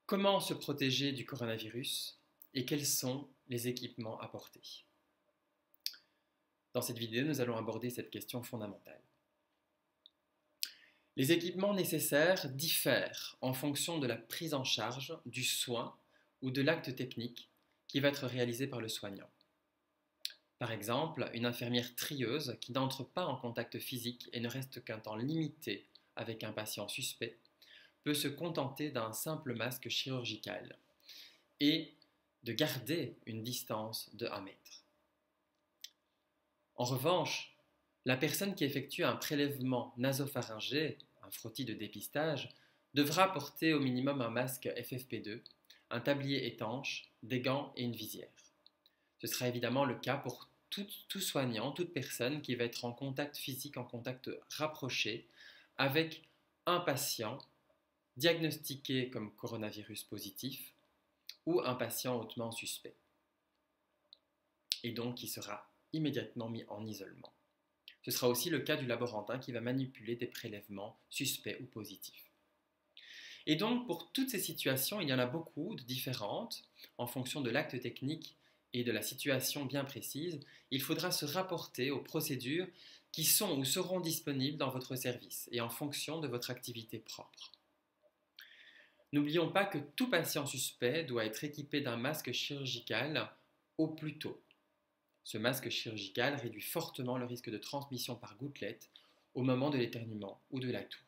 Comment se protéger du coronavirus et quels sont les équipements à porter? Dans cette vidéo, nous allons aborder cette question fondamentale. Les équipements nécessaires diffèrent en fonction de la prise en charge, du soin ou de l'acte technique qui va être réalisé par le soignant. Par exemple, une infirmière trieuse qui n'entre pas en contact physique et ne reste qu'un temps limité avec un patient suspect peut se contenter d'un simple masque chirurgical et de garder une distance de 1 mètre. En revanche, la personne qui effectue un prélèvement nasopharyngé, un frottis de dépistage, devra porter au minimum un masque FFP2, un tablier étanche, des gants et une visière. Ce sera évidemment le cas pour tout soignant, toute personne qui va être en contact physique, en contact rapproché avec un patient diagnostiqué comme coronavirus positif ou un patient hautement suspect, et donc qui sera immédiatement mis en isolement. Ce sera aussi le cas du laborantin qui va manipuler des prélèvements suspects ou positifs. Et donc pour toutes ces situations, il y en a beaucoup de différentes en fonction de l'acte technique et de la situation bien précise. Il faudra se rapporter aux procédures qui sont ou seront disponibles dans votre service et en fonction de votre activité propre. N'oublions pas que tout patient suspect doit être équipé d'un masque chirurgical au plus tôt. Ce masque chirurgical réduit fortement le risque de transmission par gouttelette au moment de l'éternuement ou de la toux.